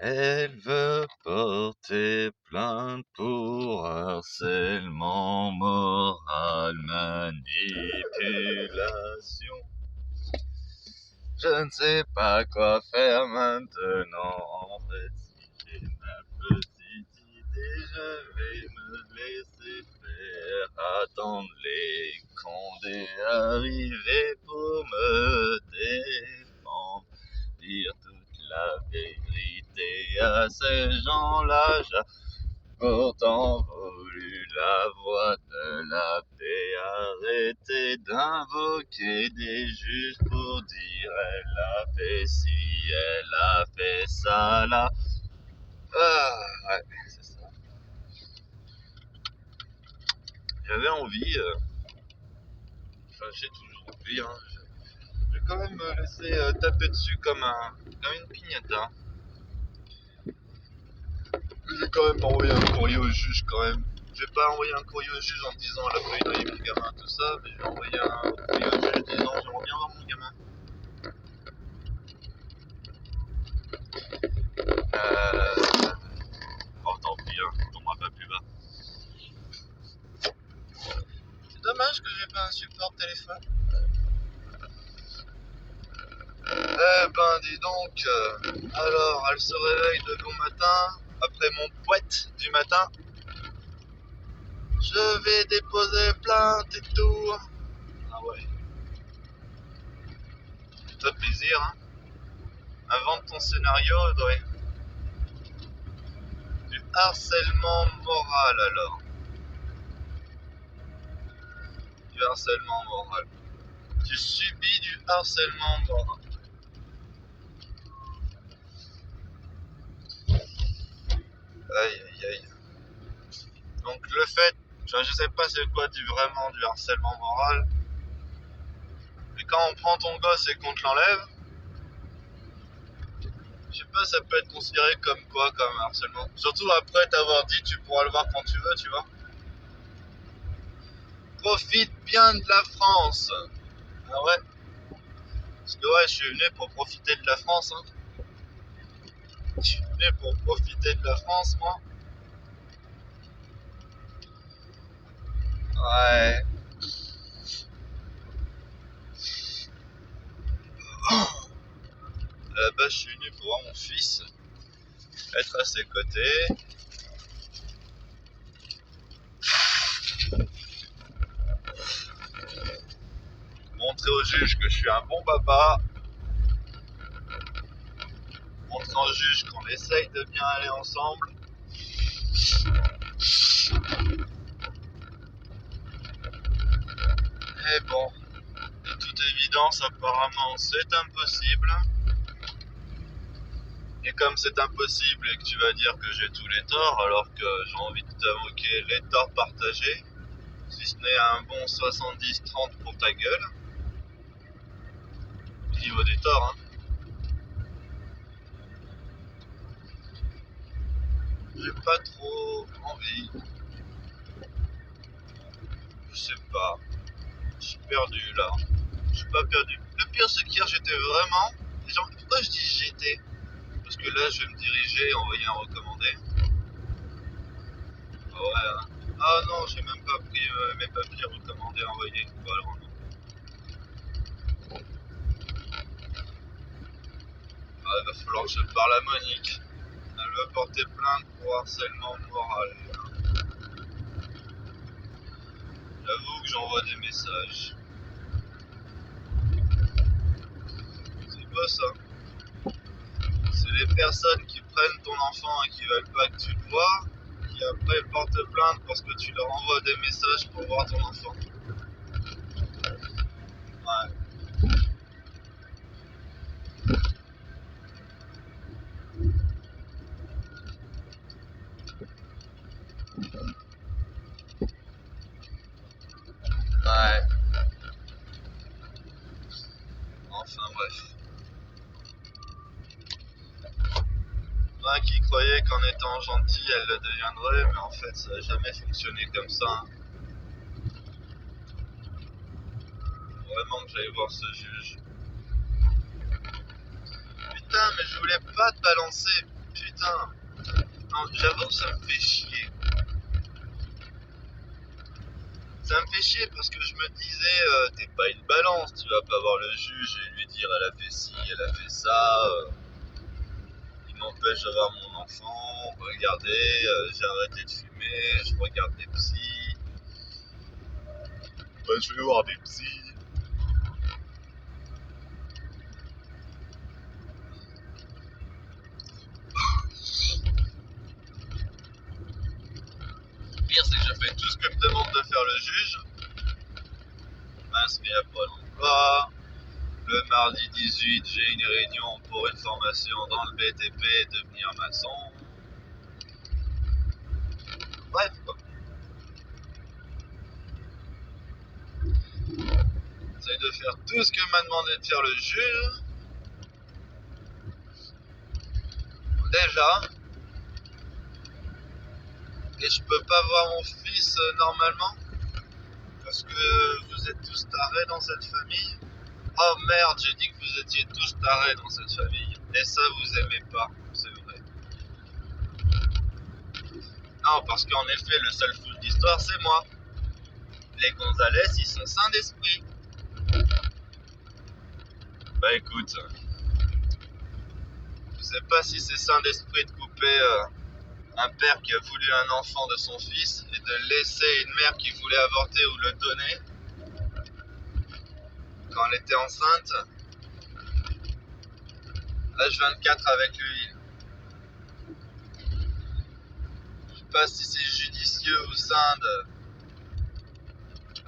Elle veut porter plainte pour harcèlement moral, manipulation. Je ne sais pas quoi faire maintenant. En fait, si j'ai ma petite idée, je vais me laisser faire. Attendre les condés arriver pour me défendre. Dire toute la vérité à ces gens-là. J'ai pourtant voulu la voix de la paix. Arrêter d'invoquer des juges pour dire elle a fait ci, elle a fait ça là. Ah, ouais, c'est ça. J'avais envie, enfin j'ai toujours envie, hein. Je vais quand même me laisser taper dessus comme une pignata. J'ai quand même envoyé un courrier au juge quand même. Je vais pas envoyer un courrier au juge en disant elle a failli noyer mon gamin, tout ça, mais je vais envoyer un courrier au juge disant j'aimerais bien voir mon gamin. Oh tant pis, hein, on tombera pas plus bas. C'est dommage que j'ai pas un support téléphone. Eh ben dis donc, alors elle se réveille de bon matin, après mon poète du matin. Je vais déposer plainte et tout. Ah ouais. Ça fait plaisir, hein. Invente ton scénario, Audrey. Du harcèlement moral alors. Du harcèlement moral. Tu subis du harcèlement moral. Aïe aïe aïe. Donc le fait, je sais pas c'est quoi vraiment du harcèlement moral, mais quand on prend ton gosse et qu'on te l'enlève, je sais pas, ça peut être considéré comme quoi, comme harcèlement. Surtout après t'avoir dit tu pourras le voir quand tu veux, tu vois. Profite bien de la France. Ah ouais. Parce que ouais, je suis venu pour profiter de la France, hein. Je suis venu pour profiter de la France, moi. Ouais. À la base, je suis venu pour voir mon fils, être à ses côtés. Montrer au juge que je suis un bon papa. Montrer au juge qu'on essaye de bien aller ensemble. Et bon, de toute évidence, apparemment, c'est impossible. Et comme c'est impossible et que tu vas dire que j'ai tous les torts, alors que j'ai envie de t'invoquer les torts partagés, si ce n'est un bon 70-30 pour ta gueule, au niveau des torts, hein. J'ai pas trop envie. Je sais pas. Je suis perdu là. Je suis pas perdu. Le pire c'est qu'hier j'étais vraiment. Genre, pourquoi je dis j'étais? Parce que là je vais me diriger et envoyer un recommandé. Ah ouais. Hein. Ah non, j'ai même pas pris mes papiers recommandés à envoyer. Voilà. Ah, il va falloir que je parle à Monique. Elle va porter plainte pour harcèlement moral. J'avoue que j'envoie des messages. C'est pas ça. C'est les personnes qui prennent ton enfant et qui veulent pas que tu le vois, qui après portent plainte parce que tu leur envoies des messages pour voir ton enfant. Ouais. Ouais. Enfin bref. Moi qui croyais qu'en étant gentil, elle le deviendrait, mais en fait ça n'a jamais fonctionné comme ça. Hein. Vraiment que j'aille voir ce juge. Putain, mais je voulais pas te balancer. putain. Non, j'avoue que ça me fait chier. Ça me fait chier parce que je me disais, t'es pas une balance, tu vas pas voir le juge et lui dire elle a fait ci, elle a fait ça. Il m'empêche d'avoir mon enfant. Regardez, j'ai arrêté de fumer, je regarde des psys. Bah, je vais voir des psys. Le pire, c'est que je fais tout ce que me demande de faire le juge. M'inscris à Pôle emploi. Le mardi 18, j'ai une réunion pour une formation dans le BTP, devenir maçon. Bref, quoi. J'essaie de faire tout ce que m'a demandé de faire le juge. Déjà. Et je peux pas voir mon fils normalement. Parce que vous êtes tous tarés dans cette famille. Oh merde, j'ai dit que vous étiez tous tarés dans cette famille. Et ça, vous aimez pas, c'est vrai. Non, parce qu'en effet, le seul fou de l'histoire, c'est moi. Les Gonzalez, ils sont sains d'esprit. Bah écoute, je sais pas si c'est sain d'esprit de couper un père qui a voulu un enfant de son fils et de laisser une mère qui voulait avorter ou le donner quand elle était enceinte. H24 avec lui. Je sais pas si c'est judicieux ou sain de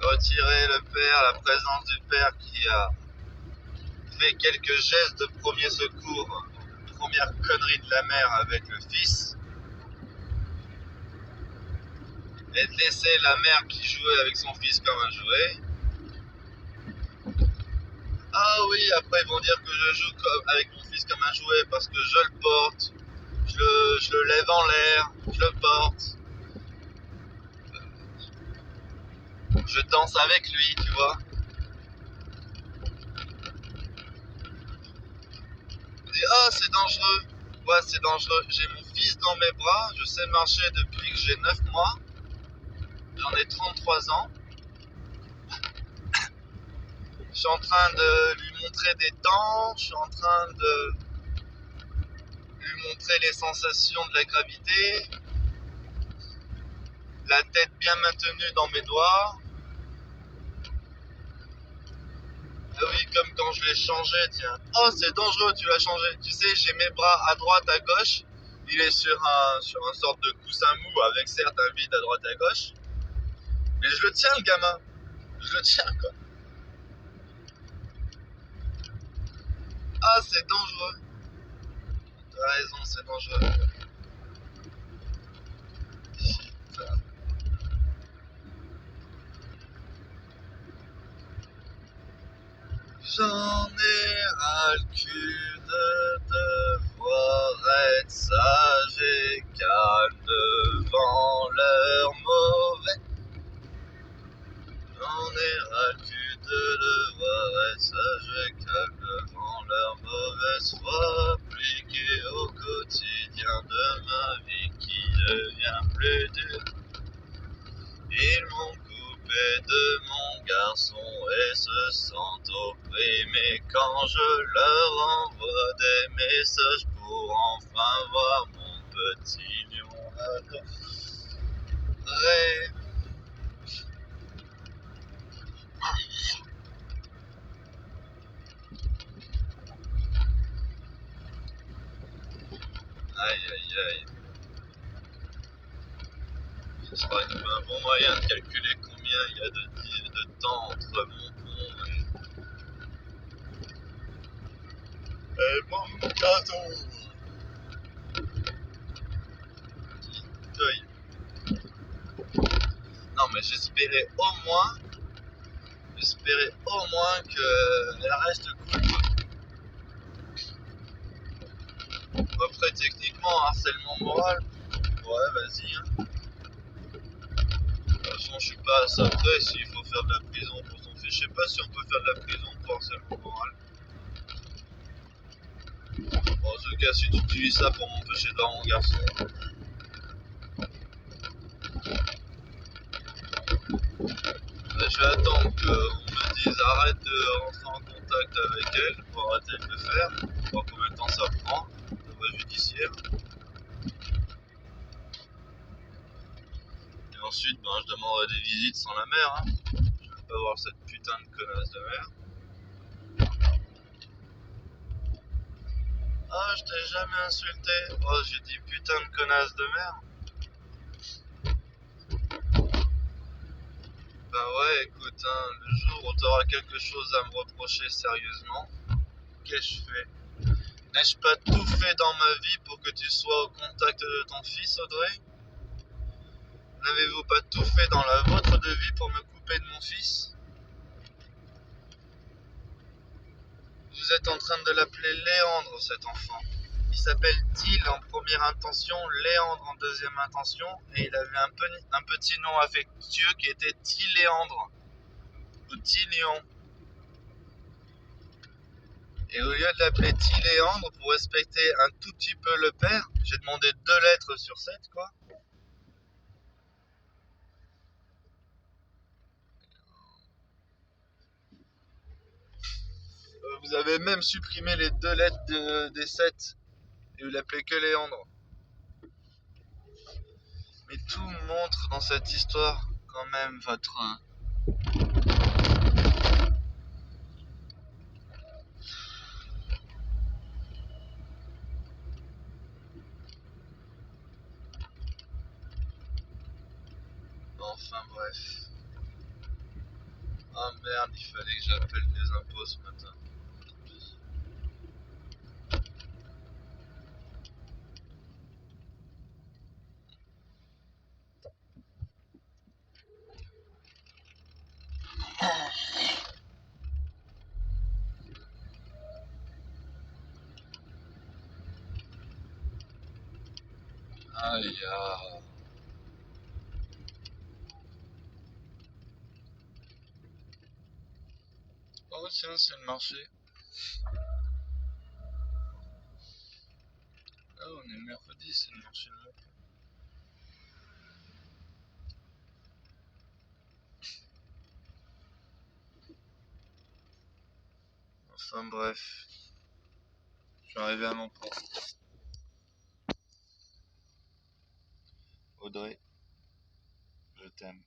retirer le père, la présence du père qui a fait quelques gestes de premier secours, première connerie de la mère avec le fils, et de laisser la mère qui jouait avec son fils comme un jouet. Ah oui, après ils vont dire que je joue avec mon fils comme un jouet parce que je le porte, je le lève en l'air, je le porte, je danse avec lui, tu vois. Je dis, ah, c'est dangereux. Ouais, c'est dangereux. J'ai mon fils dans mes bras, je sais marcher depuis que j'ai 9 mois. J'en ai 33 ans. Je suis en train de lui montrer des dents, je suis en train de lui montrer les sensations de la gravité, la tête bien maintenue dans mes doigts. Ah oui, comme quand je l'ai changé, tiens. Oh, c'est dangereux, tu l'as changé. Tu sais, j'ai mes bras à droite, à gauche. Il est sur un sorte de coussin mou avec certes un vide à droite, à gauche. Mais je le tiens, le gamin. Je le tiens, quoi. Ah, c'est dangereux. T'as raison, c'est dangereux. Putain. J'en ai ras le cul de devoir être sage et calme devant leur mauvais. J'en ai ras le cul de devoir être sage et calme devant leur mauvaise foi, appliquée au quotidien de ma vie qui devient plus dure. Ils m'ont coupé de mon garçon et se sentent opprimés quand je leur envoie des messages pour enfin voir mon petit lion adoré. Aïe aïe aïe. Ce sera un bon moyen de calculer combien il y a de temps entre mon pont et mon gâteau. Petit œil. Non mais j'espérais au moins qu'elle reste cool. Après techniquement harcèlement moral, ouais vas-y hein. De toute façon je suis pas à ça près s'il faut faire de la prison pour son fils. Je sais pas si on peut faire de la prison pour harcèlement moral. Bon, en tout cas, si tu utilises ça pour m'empêcher de voir mon garçon, je vais attendre qu'on me dise arrête de rentrer en contact avec elle pour arrêter de le faire. Voir combien de temps ça prend, de voie judiciaire. Et ensuite, je demanderai des visites sans la mère. Hein. Je veux pas voir cette putain de connasse de mère. Ah, je t'ai jamais insulté. Oh, j'ai dit putain de connasse de mère. Ben ouais, écoute, hein, le jour où t'auras quelque chose à me reprocher sérieusement, qu'ai-je fait? N'ai-je pas tout fait dans ma vie pour que tu sois au contact de ton fils, Audrey? N'avez-vous pas tout fait dans la vôtre de vie pour me couper de mon fils? Vous êtes en train de l'appeler Léandre, cet enfant. Il s'appelle Till en première intention, Léandre en deuxième intention, et il avait un petit nom affectueux qui était Tilléandre, ou Tillion. Et au lieu de l'appeler Tilléandre pour respecter un tout petit peu le père, j'ai demandé 2 lettres sur 7, quoi. Vous avez même supprimé les 2 lettres des 7 et vous l'appelez que Léandre. Mais tout montre dans cette histoire quand même votre... Enfin bref. Ah merde, il fallait que j'appelle les impôts ce matin. Aïe aïe. Oh tiens, c'est le marché. Ah, on est mercredi, c'est le marché de Mont. Enfin bref. Je suis arrivé à mon port. Audrey, je t'aime.